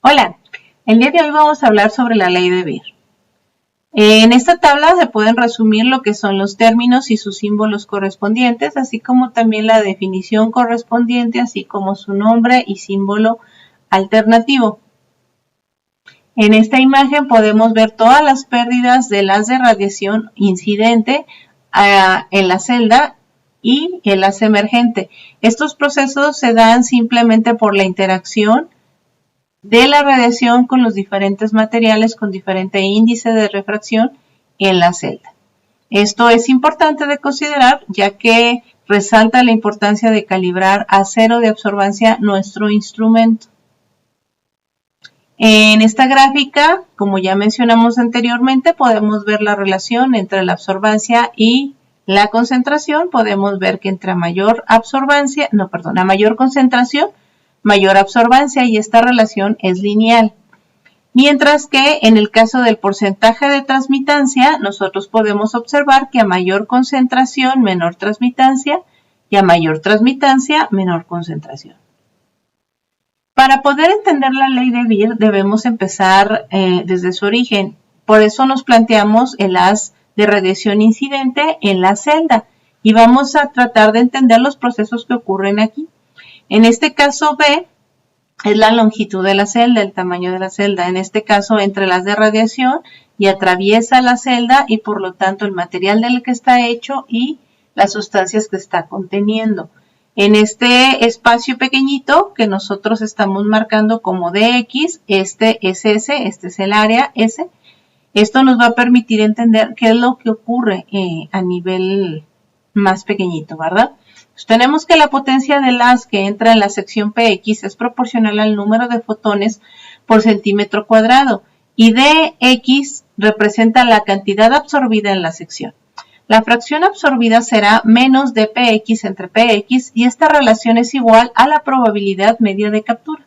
Hola, el día de hoy vamos a hablar sobre la ley de Beer. En esta tabla se pueden resumir lo que son los términos y sus símbolos correspondientes, así como también la definición correspondiente, así como su nombre y símbolo alternativo. En esta imagen podemos ver todas las pérdidas del haz de radiación incidente en la celda y el haz emergente. Estos procesos se dan simplemente por la interacción de la radiación con los diferentes materiales con diferente índice de refracción en la celda. Esto es importante de considerar ya que resalta la importancia de calibrar a cero de absorbancia nuestro instrumento. En esta gráfica, como ya mencionamos anteriormente, podemos ver la relación entre la absorbancia y la concentración. Podemos ver que entre mayor concentración, mayor absorbancia, y esta relación es lineal. Mientras que en el caso del porcentaje de transmitancia, nosotros podemos observar que a mayor concentración, menor transmitancia, y a mayor transmitancia, menor concentración. Para poder entender la ley de Beer debemos empezar desde su origen. Por eso nos planteamos el haz de radiación incidente en la celda y vamos a tratar de entender los procesos que ocurren aquí. En este caso B es la longitud de la celda, el tamaño de la celda. En este caso entra el haz de radiación y atraviesa la celda y por lo tanto el material del que está hecho y las sustancias que está conteniendo. En este espacio pequeñito que nosotros estamos marcando como DX, este es S, este es el área S. Esto nos va a permitir entender qué es lo que ocurre a nivel más pequeñito, ¿verdad? Pues tenemos que la potencia del haz que entra en la sección PX es proporcional al número de fotones por centímetro cuadrado y DX representa la cantidad absorbida en la sección. La fracción absorbida será menos dPx entre Px y esta relación es igual a la probabilidad media de captura.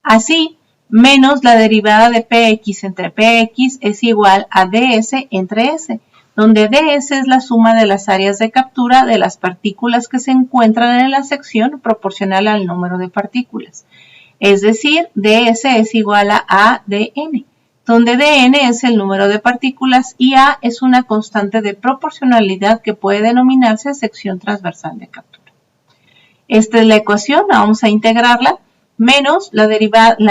Así, menos la derivada de Px entre Px es igual a ds entre S, donde ds es la suma de las áreas de captura de las partículas que se encuentran en la sección proporcional al número de partículas. Es decir, ds es igual a dn, donde dn es el número de partículas y a es una constante de proporcionalidad que puede denominarse sección transversal de captura. Esta es la ecuación, vamos a integrarla, menos la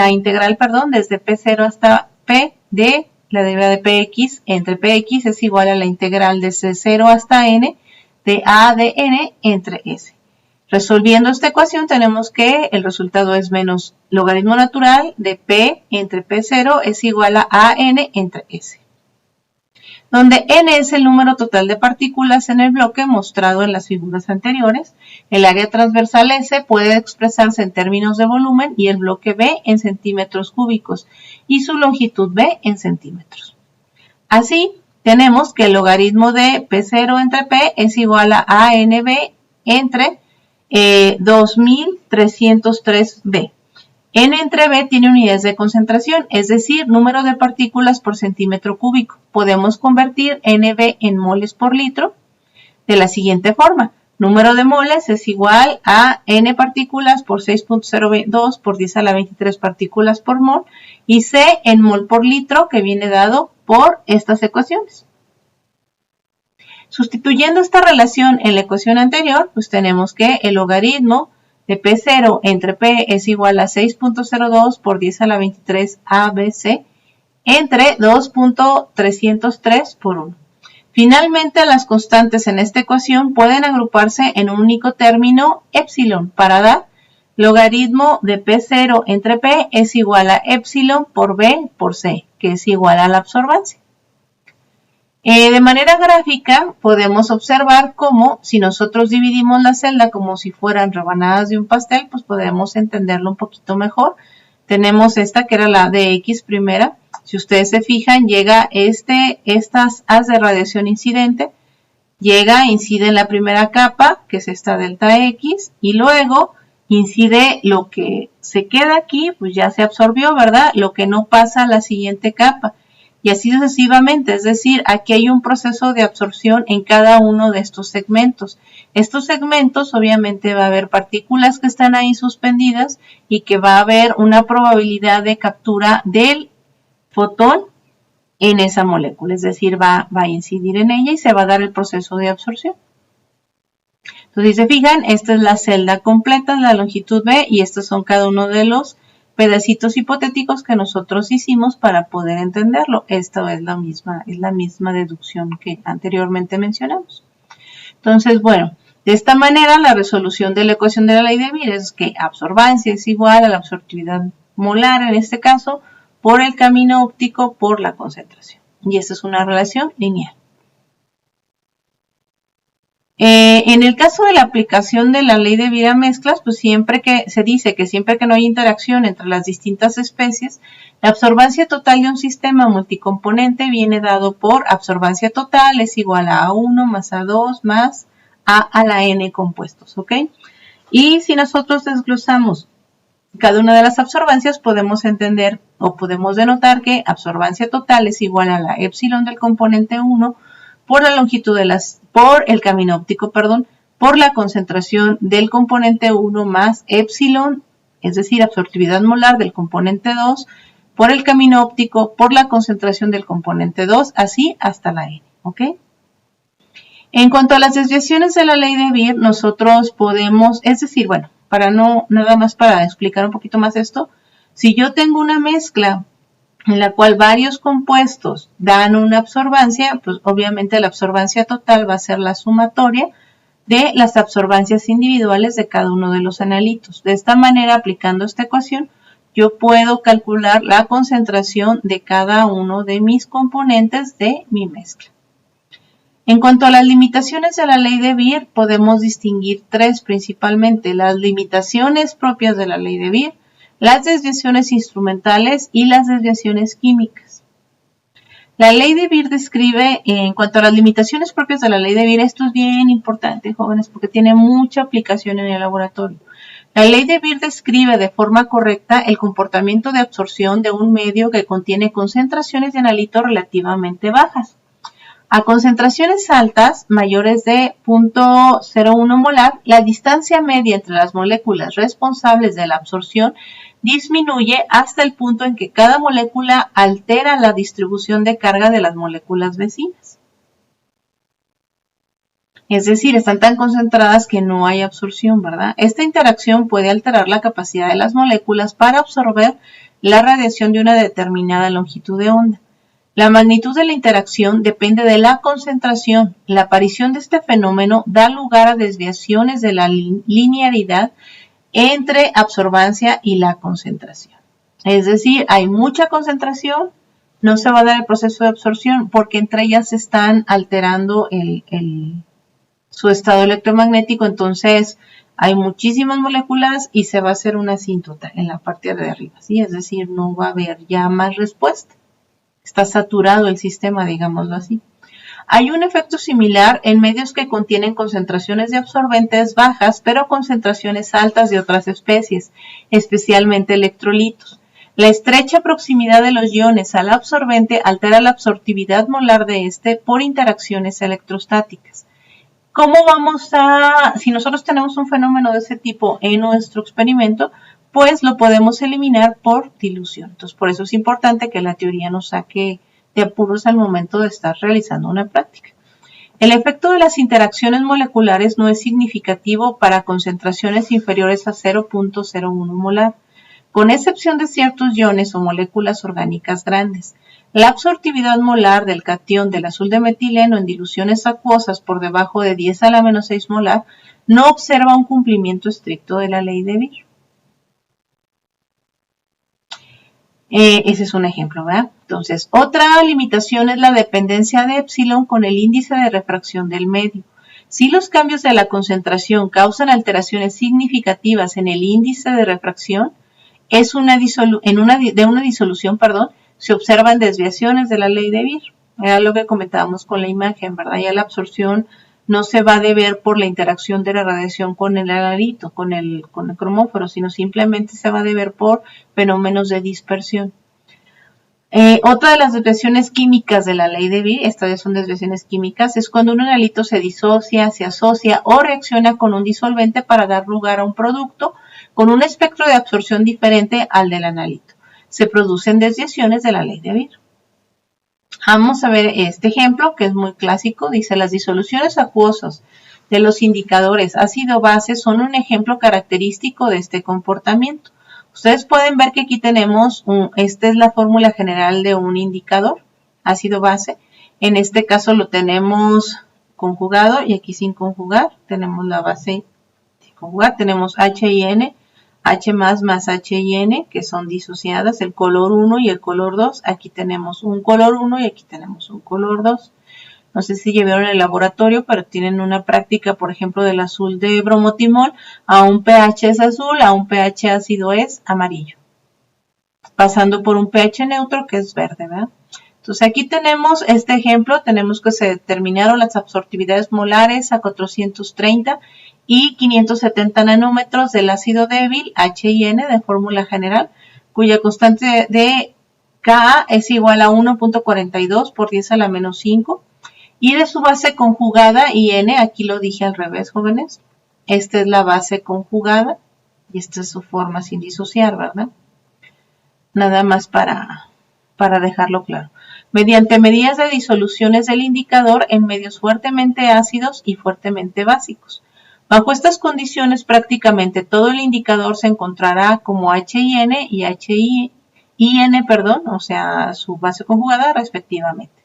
integral desde P0 hasta P de la derivada de Px entre Px es igual a la integral desde 0 hasta n de a de n entre S. Resolviendo esta ecuación tenemos que el resultado es menos logaritmo natural de P entre P0 es igual a n entre S. Donde n es el número total de partículas en el bloque mostrado en las figuras anteriores, el área transversal S puede expresarse en términos de volumen y el bloque B en centímetros cúbicos y su longitud B en centímetros. Así, tenemos que el logaritmo de P0 entre P es igual a ANB entre 2303B. N entre B tiene unidades de concentración, es decir, número de partículas por centímetro cúbico. Podemos convertir NB en moles por litro de la siguiente forma. Número de moles es igual a N partículas por 6.02 por 10 a la 23 partículas por mol y C en mol por litro que viene dado por estas ecuaciones. Sustituyendo esta relación en la ecuación anterior, pues tenemos que el logaritmo de P0 entre P es igual a 6.02 por 10 a la 23 ABC entre 2.303 por 1. Finalmente, las constantes en esta ecuación pueden agruparse en un único término epsilon para dar logaritmo de P0 entre P es igual a epsilon por B por C, que es igual a la absorbancia. De manera gráfica podemos observar cómo si nosotros dividimos la celda como si fueran rebanadas de un pastel, pues podemos entenderlo un poquito mejor. Tenemos esta que era la DX primera. Si ustedes se fijan, llega estas haz de radiación incidente, incide en la primera capa, que es esta delta X, y luego incide lo que se queda aquí, pues ya se absorbió, ¿verdad? Lo que no pasa a la siguiente capa. Y así sucesivamente, es decir, aquí hay un proceso de absorción en cada uno de estos segmentos. Estos segmentos obviamente va a haber partículas que están ahí suspendidas y que va a haber una probabilidad de captura del fotón en esa molécula, es decir, va a incidir en ella y se va a dar el proceso de absorción. Entonces, si se fijan, esta es la celda completa, la longitud B, y estos son cada uno de los pedacitos hipotéticos que nosotros hicimos para poder entenderlo. Esta es la misma deducción que anteriormente mencionamos. Entonces, bueno, de esta manera la resolución de la ecuación de la ley de Beer es que absorbancia es igual a la absortividad molar, en este caso, por el camino óptico por la concentración. Y esta es una relación lineal. En el caso de la aplicación de la ley de Beer a mezclas, pues siempre que se dice que siempre que no hay interacción entre las distintas especies, la absorbancia total de un sistema multicomponente viene dado por absorbancia total es igual a A1 más A2 más A la N compuestos, ¿ok? Y si nosotros desglosamos cada una de las absorbancias, podemos entender o podemos denotar que absorbancia total es igual a la epsilon del componente 1 por la longitud por el camino óptico, por la concentración del componente 1 más epsilon, es decir, absortividad molar del componente 2, por el camino óptico, por la concentración del componente 2, así hasta la N, ¿ok? En cuanto a las desviaciones de la ley de Beer, nosotros podemos, es decir, bueno, nada más para explicar un poquito más esto, si yo tengo una mezcla en la cual varios compuestos dan una absorbancia, pues obviamente la absorbancia total va a ser la sumatoria de las absorbancias individuales de cada uno de los analitos. De esta manera, aplicando esta ecuación, yo puedo calcular la concentración de cada uno de mis componentes de mi mezcla. En cuanto a las limitaciones de la ley de Beer, podemos distinguir tres principalmente: las limitaciones propias de la ley de Beer, las desviaciones instrumentales y las desviaciones químicas. La ley de Beer describe, en cuanto a las limitaciones propias de la ley de Beer, esto es bien importante, jóvenes, porque tiene mucha aplicación en el laboratorio. La ley de Beer describe de forma correcta el comportamiento de absorción de un medio que contiene concentraciones de analito relativamente bajas. A concentraciones altas, mayores de 0.01 molar, la distancia media entre las moléculas responsables de la absorción disminuye hasta el punto en que cada molécula altera la distribución de carga de las moléculas vecinas. Es decir, están tan concentradas que no hay absorción, ¿verdad? Esta interacción puede alterar la capacidad de las moléculas para absorber la radiación de una determinada longitud de onda. La magnitud de la interacción depende de la concentración. La aparición de este fenómeno da lugar a desviaciones de la linearidad entre absorbancia y la concentración. Es decir, hay mucha concentración, no se va a dar el proceso de absorción porque entre ellas están alterando su estado electromagnético, entonces hay muchísimas moléculas y se va a hacer una asíntota en la parte de arriba, ¿sí? Es decir, no va a haber ya más respuesta. Está saturado el sistema, digámoslo así. Hay un efecto similar en medios que contienen concentraciones de absorbentes bajas, pero concentraciones altas de otras especies, especialmente electrolitos. La estrecha proximidad de los iones al absorbente altera la absortividad molar de este por interacciones electrostáticas. ¿Cómo si nosotros tenemos un fenómeno de ese tipo en nuestro experimento, pues lo podemos eliminar por dilución? Entonces, por eso es importante que la teoría nos saque de apuros al momento de estar realizando una práctica. El efecto de las interacciones moleculares no es significativo para concentraciones inferiores a 0.01 molar, con excepción de ciertos iones o moléculas orgánicas grandes. La absortividad molar del catión del azul de metileno en diluciones acuosas por debajo de 10 a la menos 6 molar no observa un cumplimiento estricto de la ley de Beer. Ese es un ejemplo, ¿verdad? Entonces, otra limitación es la dependencia de epsilon con el índice de refracción del medio. Si los cambios de la concentración causan alteraciones significativas en el índice de refracción, de una disolución, se observan desviaciones de la ley de Beer. Era lo que comentábamos con la imagen, ¿verdad? Ya la absorción no se va a deber por la interacción de la radiación con el analito, con el cromóforo, sino simplemente se va a deber por fenómenos de dispersión. Otra de las desviaciones químicas de la ley de Beer, estas son desviaciones químicas, es cuando un analito se disocia, se asocia o reacciona con un disolvente para dar lugar a un producto con un espectro de absorción diferente al del analito. Se producen desviaciones de la ley de Beer. Vamos a ver este ejemplo que es muy clásico. Dice, las disoluciones acuosas de los indicadores ácido-base son un ejemplo característico de este comportamiento. Ustedes pueden ver que aquí tenemos, esta es la fórmula general de un indicador ácido-base. En este caso lo tenemos conjugado y aquí sin conjugar. Tenemos la base sin conjugar. Tenemos H y N, H más H y N, que son disociadas, el color 1 y el color 2. Aquí tenemos un color 1 y aquí tenemos un color 2. No sé si llevaron el laboratorio, pero tienen una práctica, por ejemplo, del azul de bromotimol. A un pH es azul, a un pH ácido es amarillo. Pasando por un pH neutro que es verde, ¿verdad? Entonces aquí tenemos este ejemplo. Tenemos que se determinaron las absortividades molares a 430 y 570 nanómetros del ácido débil H y N de fórmula general, cuya constante de Ka es igual a 1.42 por 10 a la menos 5. Y de su base conjugada, IN, aquí lo dije al revés, jóvenes. Esta es la base conjugada y esta es su forma sin disociar, ¿verdad? Nada más para dejarlo claro. Mediante medidas de disoluciones del indicador en medios fuertemente ácidos y fuertemente básicos. Bajo estas condiciones, prácticamente todo el indicador se encontrará como HIN y HIN, o sea, su base conjugada respectivamente.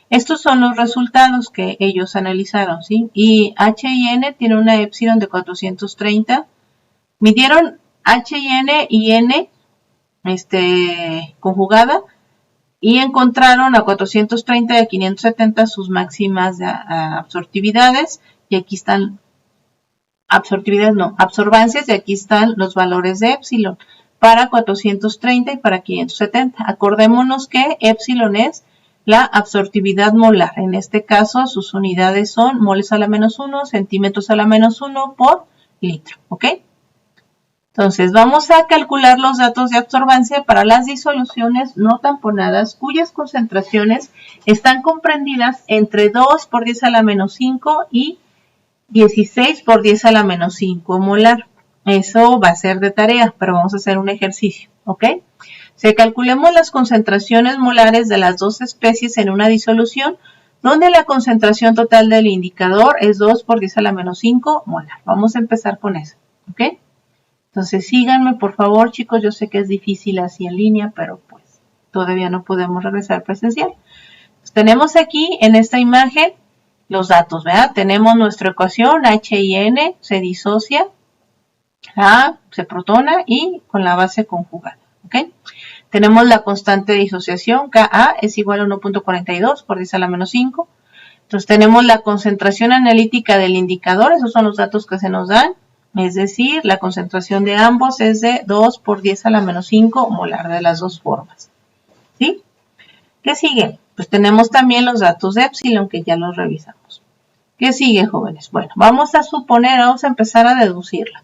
Estos son los resultados que ellos analizaron, ¿sí? Y H y N tiene una epsilon de 430. Midieron H y N conjugada y encontraron a 430 y a 570 sus máximas de absortividades. Y aquí están, absorbancias, y aquí están los valores de epsilon para 430 y para 570. Acordémonos que epsilon es la absortividad molar. En este caso, sus unidades son moles a la menos 1, centímetros a la menos 1 por litro. ¿Ok? Entonces, vamos a calcular los datos de absorbancia para las disoluciones no tamponadas, cuyas concentraciones están comprendidas entre 2 por 10 a la menos 5 y 16 por 10 a la menos 5 molar. Eso va a ser de tarea, pero vamos a hacer un ejercicio. ¿Ok? Se calculemos las concentraciones molares de las dos especies en una disolución, donde la concentración total del indicador es 2 por 10 a la menos 5 molar. Vamos a empezar con eso, ¿ok? Entonces síganme, por favor, chicos. Yo sé que es difícil así en línea, pero pues todavía no podemos regresar presencial. Entonces, tenemos aquí en esta imagen los datos, ¿verdad? Tenemos nuestra ecuación, H y N se disocia, A se protona y con la base conjugada, ¿ok? Tenemos la constante de disociación, Ka es igual a 1.42 por 10 a la menos 5. Entonces tenemos la concentración analítica del indicador, esos son los datos que se nos dan. Es decir, la concentración de ambos es de 2 por 10 a la menos 5 molar de las dos formas. ¿Sí? ¿Qué sigue? Pues tenemos también los datos de epsilon que ya los revisamos. ¿Qué sigue, jóvenes? Bueno, vamos a empezar a deducirla.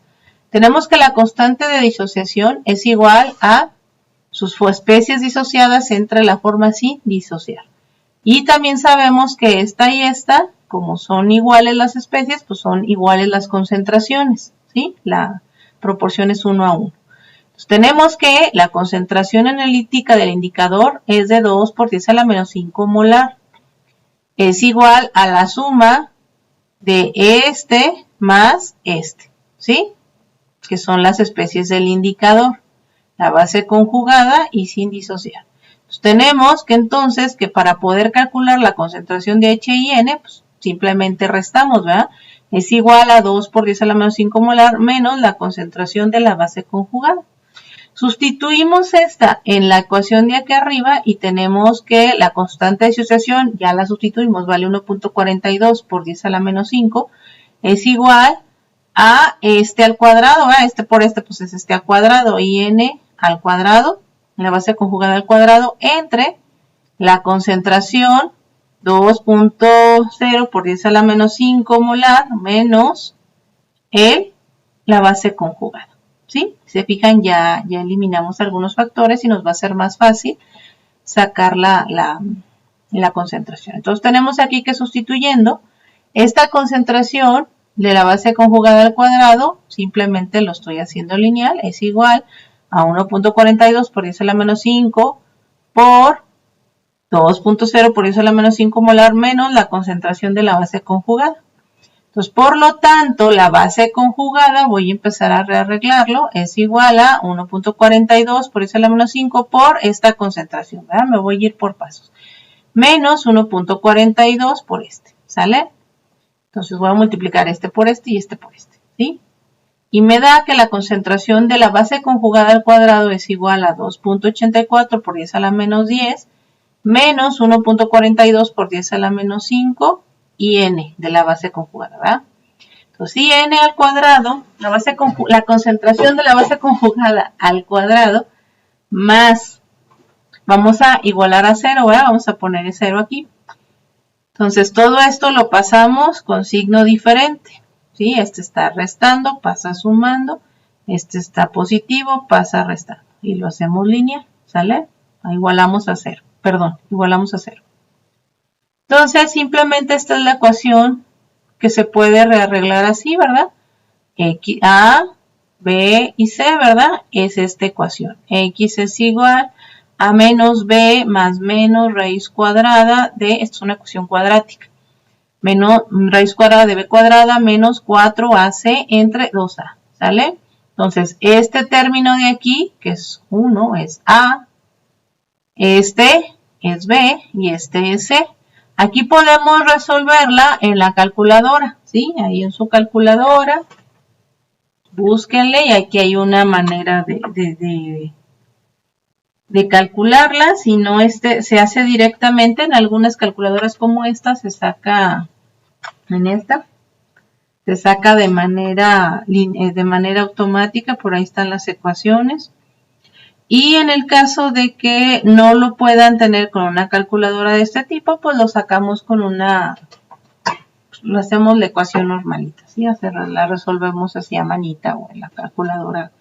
Tenemos que la constante de disociación es igual a sus especies disociadas entre la forma sin disociar. Y también sabemos que esta y esta, como son iguales las especies, pues son iguales las concentraciones, ¿sí? La proporción es 1 a 1. Entonces, tenemos que la concentración analítica del indicador es de 2 por 10 a la menos 5 molar. Es igual a la suma de este más este, ¿sí? Que son las especies del indicador. La base conjugada y sin disociar. Pues tenemos que entonces que para poder calcular la concentración de H y N, pues simplemente restamos, ¿verdad? Es igual a 2 por 10 a la menos 5 molar menos la concentración de la base conjugada. Sustituimos esta en la ecuación de aquí arriba y tenemos que la constante de disociación, ya la sustituimos, vale 1.42 por 10 a la menos 5, es igual a este al cuadrado, ¿verdad? Este por este, pues es este al cuadrado, y n al cuadrado, la base conjugada al cuadrado, entre la concentración 2.0 por 10 a la menos 5 molar menos la base conjugada, ¿sí? Se fijan, ya eliminamos algunos factores y nos va a ser más fácil sacar la concentración. Entonces tenemos aquí que sustituyendo esta concentración de la base conjugada al cuadrado, simplemente lo estoy haciendo lineal, es igual a 1.42 por 10 a la menos 5 por 2.0 por 10 a la menos 5 molar menos la concentración de la base conjugada. Entonces, por lo tanto, la base conjugada, voy a empezar a rearreglarlo, es igual a 1.42 por 10 a la menos 5 por esta concentración, ¿verdad? Me voy a ir por pasos. Menos 1.42 por este, ¿sale? Entonces voy a multiplicar este por este y este por este, ¿sí? Y me da que la concentración de la base conjugada al cuadrado es igual a 2.84 por 10 a la menos 10 menos 1.42 por 10 a la menos 5 y n de la base conjugada, ¿verdad? Entonces, si n al cuadrado, la concentración de la base conjugada al cuadrado más, vamos a igualar a 0, ¿verdad? Vamos a poner el 0 aquí. Entonces, todo esto lo pasamos con signo diferente, ¿sí? Este está restando, pasa sumando, este está positivo, pasa restando. Y lo hacemos lineal, ¿sale? Igualamos a 0, igualamos a 0. Entonces, simplemente esta es la ecuación que se puede rearreglar así, ¿verdad? A, B y C, ¿verdad? Es esta ecuación. X es igual a menos B más menos raíz cuadrada de, esta es una ecuación cuadrática, menos raíz cuadrada de B cuadrada menos 4AC entre 2A, ¿sale? Entonces, este término de aquí, que es 1, es A, este es B y este es C. Aquí podemos resolverla en la calculadora, ¿sí? Ahí en su calculadora, búsquenle y aquí hay una manera de calcularla. Si no, se hace directamente en algunas calculadoras como esta, se saca en esta, se saca de manera automática, por ahí están las ecuaciones. Y en el caso de que no lo puedan tener con una calculadora de este tipo, pues lo sacamos con lo hacemos la ecuación normalita, ¿sí? La resolvemos así a manita o en la calculadora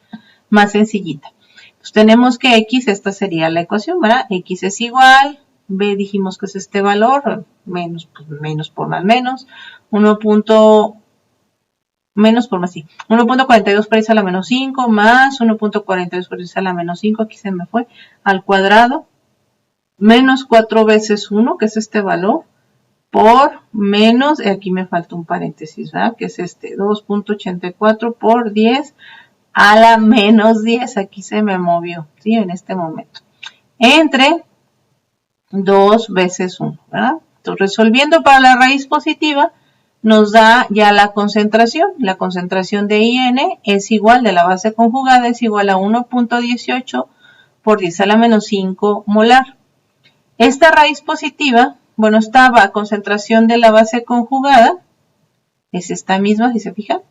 más sencillita. Pues tenemos que X, esta sería la ecuación, ¿verdad? X es igual, B dijimos que es este valor, menos, pues menos por más menos, 1.42 por 10 a la menos 5 más 1.42 por 10 a la menos 5, aquí se me fue, al cuadrado, menos 4 veces 1, que es este valor, por menos, aquí me falta un paréntesis, ¿verdad? Que es este, 2.84 por 10 a la menos 10, aquí se me movió, ¿sí? En este momento, entre 2 veces 1, ¿verdad? Entonces, resolviendo para la raíz positiva, nos da ya la concentración de IN es igual, de la base conjugada, es igual a 1.18 por 10 a la menos 5 molar. Esta raíz positiva, bueno, esta concentración de la base conjugada, es esta misma, si se fijan,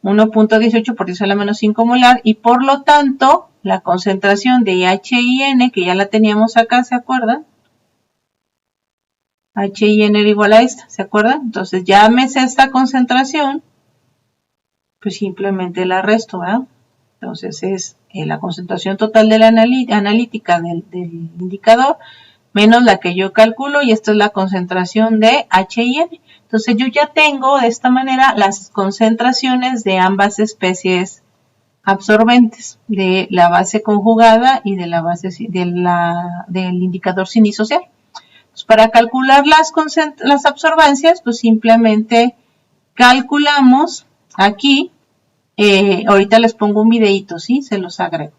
1.18 por 10 a la menos 5 molar, y por lo tanto, la concentración de HIN, que ya la teníamos acá, ¿se acuerdan? HIN era igual a esta, ¿se acuerdan? Entonces, llámese esta concentración, pues simplemente la resto, ¿verdad? Entonces, es la concentración total de la analítica del indicador, menos la que yo calculo, y esta es la concentración de HIN. Entonces, yo ya tengo de esta manera las concentraciones de ambas especies absorbentes, de la base conjugada y de la base del indicador sin disociar. Pues para calcular las absorbancias, pues simplemente calculamos aquí, ahorita les pongo un videito, ¿sí? Se los agrego.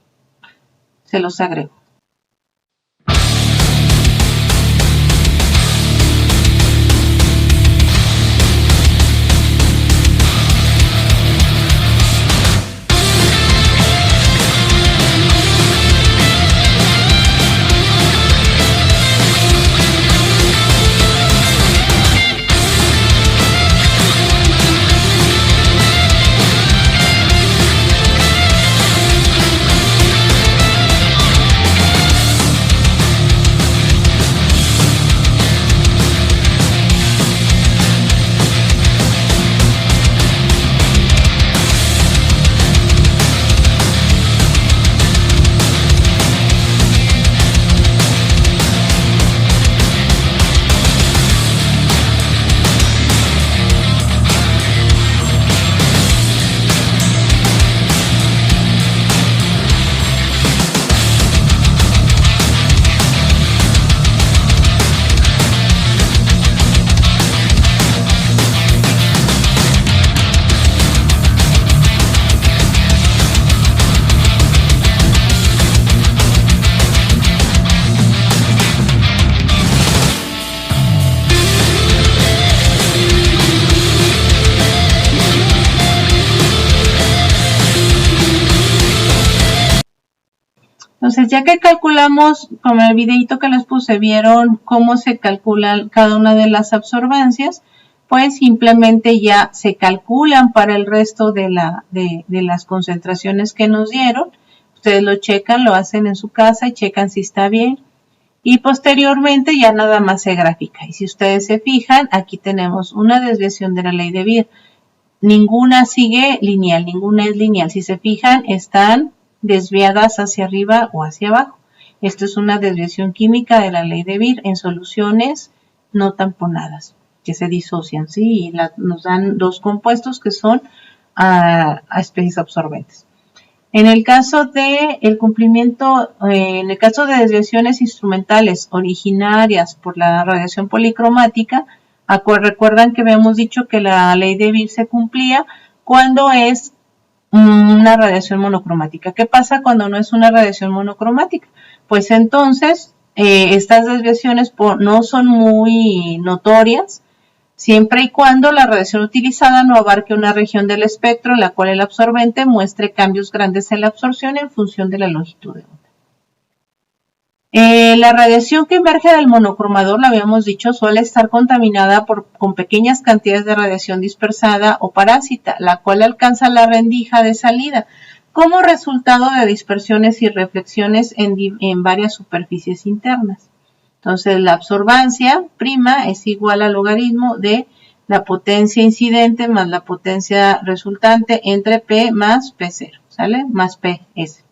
Entonces, ya que calculamos, como en el videito que les puse, vieron cómo se calcula cada una de las absorbancias, pues simplemente ya se calculan para el resto de las concentraciones que nos dieron. Ustedes lo checan, lo hacen en su casa y checan si está bien. Y posteriormente ya nada más se grafica. Y si ustedes se fijan, aquí tenemos una desviación de la ley de Beer. Ninguna sigue lineal, ninguna es lineal. Si se fijan, están desviadas hacia arriba o hacia abajo. Esto es una desviación química de la ley de Beer en soluciones no tamponadas, que se disocian, ¿sí? Y nos dan dos compuestos que son especies absorbentes. En el caso de el cumplimiento, en el caso de desviaciones instrumentales originarias por la radiación policromática, recuerdan que habíamos dicho que la ley de Beer se cumplía cuando es una radiación monocromática. ¿Qué pasa cuando no es una radiación monocromática? Pues entonces estas desviaciones no son muy notorias, siempre y cuando la radiación utilizada no abarque una región del espectro en la cual el absorbente muestre cambios grandes en la absorción en función de la longitud de onda. La radiación que emerge del monocromador, lo habíamos dicho, suele estar contaminada con pequeñas cantidades de radiación dispersada o parásita, la cual alcanza la rendija de salida como resultado de dispersiones y reflexiones en varias superficies internas. Entonces, la absorbancia prima es igual al logaritmo de la potencia incidente más la potencia resultante entre P más P0, ¿sale? Más PS.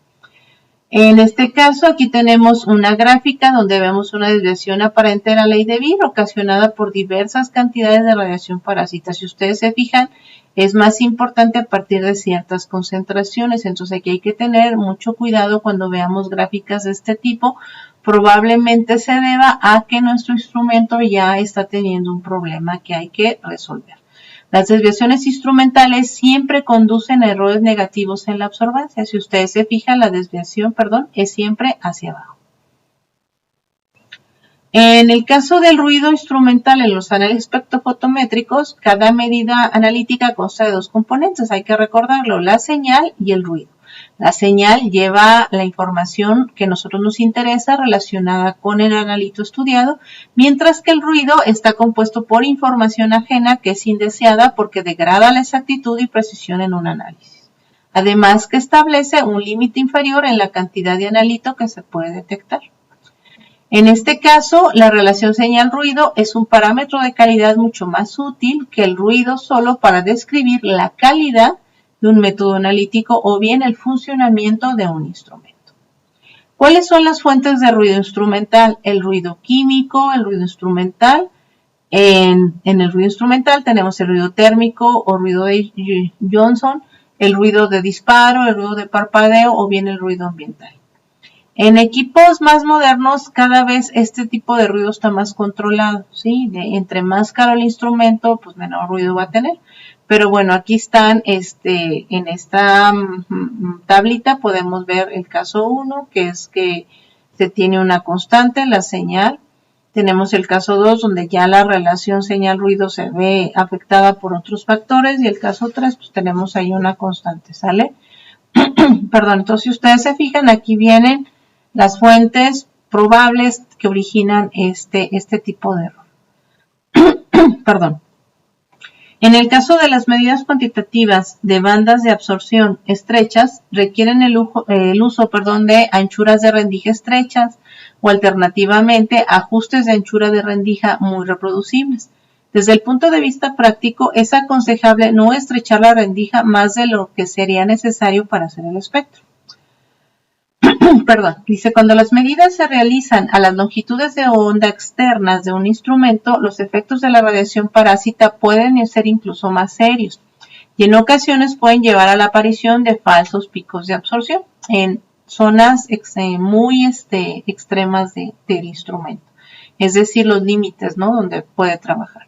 En este caso, aquí tenemos una gráfica donde vemos una desviación aparente de la ley de Beer ocasionada por diversas cantidades de radiación parásita. Si ustedes se fijan, es más importante a partir de ciertas concentraciones. Entonces, aquí hay que tener mucho cuidado cuando veamos gráficas de este tipo. Probablemente se deba a que nuestro instrumento ya está teniendo un problema que hay que resolver. Las desviaciones instrumentales siempre conducen a errores negativos en la absorbancia. Si ustedes se fijan, la desviación, es siempre hacia abajo. En el caso del ruido instrumental en los análisis espectrofotométricos, cada medida analítica consta de dos componentes, hay que recordarlo, la señal y el ruido. La señal lleva la información que a nosotros nos interesa relacionada con el analito estudiado, mientras que el ruido está compuesto por información ajena que es indeseada porque degrada la exactitud y precisión en un análisis. Además que establece un límite inferior en la cantidad de analito que se puede detectar. En este caso, la relación señal-ruido es un parámetro de calidad mucho más útil que el ruido solo para describir la calidad de un método analítico o bien el funcionamiento de un instrumento. ¿Cuáles son las fuentes de ruido instrumental? El ruido químico, el ruido instrumental. En el ruido instrumental tenemos el ruido térmico o ruido de Johnson, el ruido de disparo, el ruido de parpadeo o bien el ruido ambiental. En equipos más modernos, cada vez este tipo de ruido está más controlado, ¿sí? Entre más caro el instrumento, pues menor ruido va a tener. Pero bueno, aquí están, en esta tablita podemos ver el caso 1, que es que se tiene una constante, la señal. Tenemos el caso 2, donde ya la relación señal-ruido se ve afectada por otros factores. Y el caso 3, pues tenemos ahí una constante, ¿sale? Perdón, entonces si ustedes se fijan, aquí vienen las fuentes probables que originan este tipo de error. Perdón. En el caso de las medidas cuantitativas de bandas de absorción estrechas, requieren el uso de anchuras de rendija estrechas o alternativamente ajustes de anchura de rendija muy reproducibles. Desde el punto de vista práctico, es aconsejable no estrechar la rendija más de lo que sería necesario para hacer el espectro. Perdón, dice, cuando las medidas se realizan a las longitudes de onda externas de un instrumento, los efectos de la radiación parásita pueden ser incluso más serios y en ocasiones pueden llevar a la aparición de falsos picos de absorción en zonas muy extremas del instrumento, es decir, los límites, ¿no?, donde puede trabajar.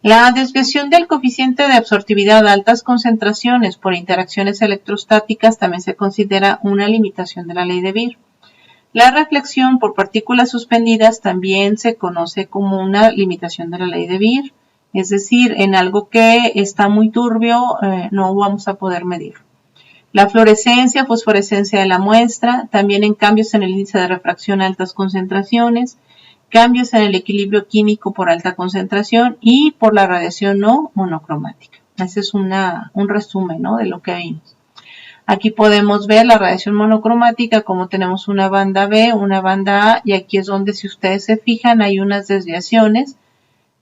La desviación del coeficiente de absortividad a altas concentraciones por interacciones electrostáticas también se considera una limitación de la ley de Beer. La reflexión por partículas suspendidas también se conoce como una limitación de la ley de Beer, es decir, en algo que está muy turbio no vamos a poder medirlo. La fluorescencia, fosforescencia de la muestra, también en cambios en el índice de refracción a altas concentraciones, cambios en el equilibrio químico por alta concentración y por la radiación no monocromática. Ese es un resumen, ¿no?, de lo que vimos. Aquí podemos ver la radiación monocromática, como tenemos una banda B, una banda A, y aquí es donde, si ustedes se fijan, hay unas desviaciones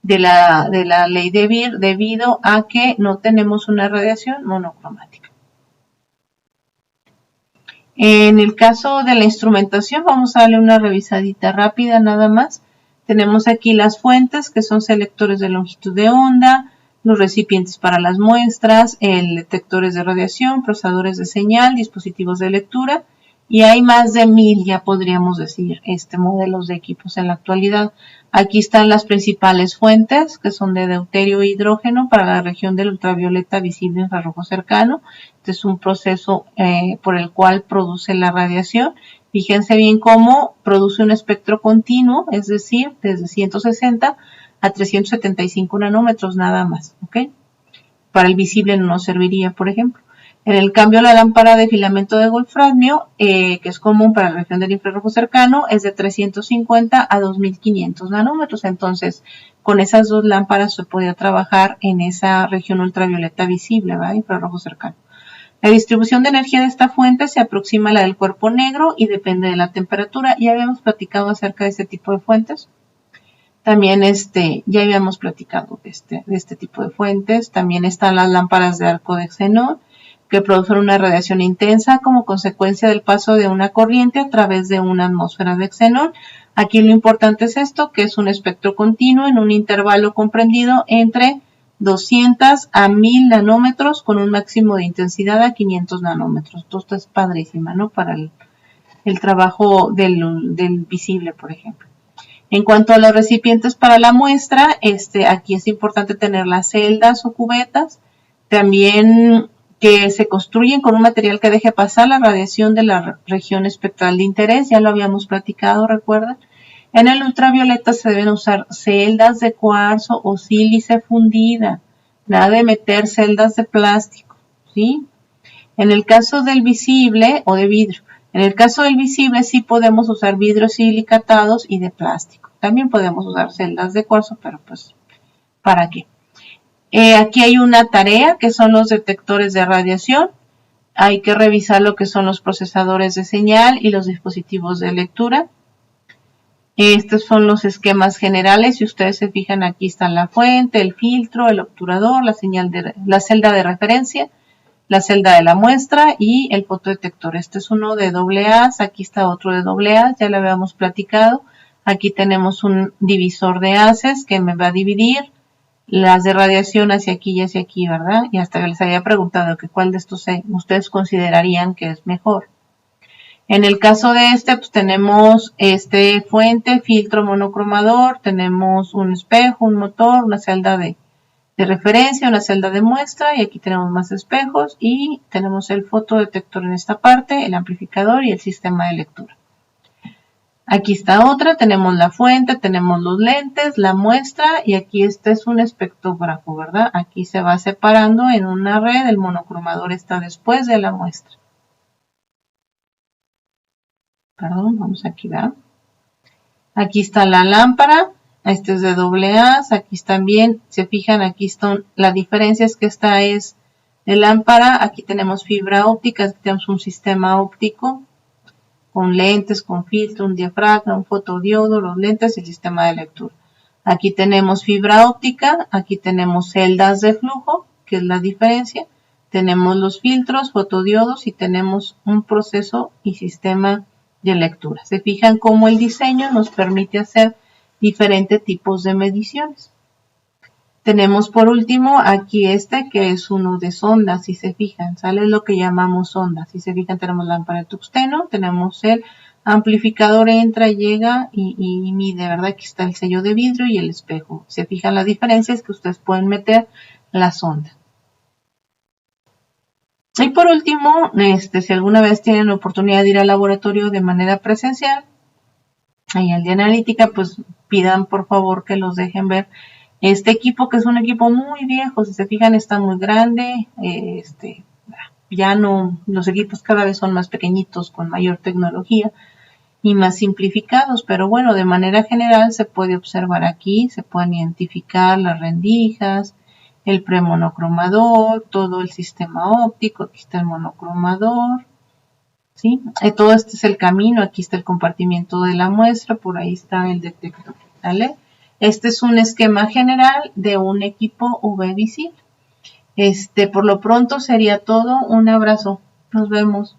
de la ley de Beer debido a que no tenemos una radiación monocromática. En el caso de la instrumentación, vamos a darle una revisadita rápida nada más. Tenemos aquí las fuentes, que son selectores de longitud de onda, los recipientes para las muestras, detectores de radiación, procesadores de señal, dispositivos de lectura, y hay más de 1000, ya podríamos decir, modelos de equipos en la actualidad. Aquí están las principales fuentes, que son de deuterio e hidrógeno para la región del ultravioleta visible infrarrojo cercano. Este es un proceso por el cual produce la radiación. Fíjense bien cómo produce un espectro continuo, es decir, desde 160 a 375 nanómetros nada más, ¿ok? Para el visible no nos serviría, por ejemplo. En el cambio, la lámpara de filamento de wolframio, que es común para la región del infrarrojo cercano, es de 350 a 2500 nanómetros. Entonces, con esas dos lámparas se podía trabajar en esa región ultravioleta visible, ¿verdad?, infrarrojo cercano. La distribución de energía de esta fuente se aproxima a la del cuerpo negro y depende de la temperatura. Ya habíamos platicado acerca de este tipo de fuentes. También ya habíamos platicado de este tipo de fuentes. También están las lámparas de arco de xenón, que producen una radiación intensa como consecuencia del paso de una corriente a través de una atmósfera de xenón. Aquí lo importante es esto, que es un espectro continuo en un intervalo comprendido entre 200 a 1000 nanómetros con un máximo de intensidad a 500 nanómetros. Esto es padrísima, ¿no?, para el trabajo del visible, por ejemplo. En cuanto a los recipientes para la muestra, aquí es importante tener las celdas o cubetas, también que se construyen con un material que deje pasar la radiación de la región espectral de interés. Ya lo habíamos platicado, ¿recuerdan? En el ultravioleta se deben usar celdas de cuarzo o sílice fundida, nada de meter celdas de plástico, ¿sí? En el caso del visible o de vidrio, en el caso del visible sí podemos usar vidrios silicatados y de plástico. También podemos usar celdas de cuarzo, pero pues, ¿para qué? Aquí hay una tarea que son los detectores de radiación. Hay que revisar lo que son los procesadores de señal y los dispositivos de lectura. Estos son los esquemas generales. Si ustedes se fijan, aquí están la fuente, el filtro, el obturador, la celda de referencia, la celda de la muestra y el fotodetector. Este es uno de AA, aquí está otro de AA, ya lo habíamos platicado. Aquí tenemos un divisor de haces que me va a dividir las de radiación hacia aquí y hacia aquí, ¿verdad? Y hasta les había preguntado que cuál de estos ustedes considerarían que es mejor. En el caso de pues tenemos fuente, filtro monocromador, tenemos un espejo, un motor, una celda de referencia, una celda de muestra, y aquí tenemos más espejos y tenemos el fotodetector en esta parte, el amplificador y el sistema de lectura. Aquí está otra, tenemos la fuente, tenemos los lentes, la muestra, y aquí este es un espectrógrafo, ¿verdad? Aquí se va separando en una red, el monocromador está después de la muestra. Perdón, vamos aquí, ¿verdad? Aquí está la lámpara, este es de AA, aquí también, se fijan, aquí están, la diferencia es que esta es de lámpara, aquí tenemos fibra óptica, aquí tenemos un sistema óptico, con lentes, con filtro, un diafragma, un fotodiodo, los lentes y el sistema de lectura. Aquí tenemos fibra óptica, aquí tenemos celdas de flujo, que es la diferencia. Tenemos los filtros, fotodiodos y tenemos un proceso y sistema de lectura. Se fijan cómo el diseño nos permite hacer diferentes tipos de mediciones. Tenemos por último aquí que es uno de sonda, si se fijan, sale lo que llamamos sonda. Si se fijan, tenemos lámpara de tungsteno, tenemos el amplificador, entra, llega y mide, ¿verdad? Aquí está el sello de vidrio y el espejo. Se fijan, la diferencia es que ustedes pueden meter la sonda. Y por último, si alguna vez tienen la oportunidad de ir al laboratorio de manera presencial, ahí al de analítica, pues pidan por favor que los dejen ver este equipo, que es un equipo muy viejo, si se fijan está muy grande, ya no, los equipos cada vez son más pequeñitos, con mayor tecnología y más simplificados, pero bueno, de manera general se puede observar aquí, se pueden identificar las rendijas, el premonocromador, todo el sistema óptico, aquí está el monocromador, ¿sí? Todo este es el camino, aquí está el compartimiento de la muestra, por ahí está el detector, ¿vale? Este es un esquema general de un equipo UV visible. Por lo pronto sería todo, un abrazo, nos vemos.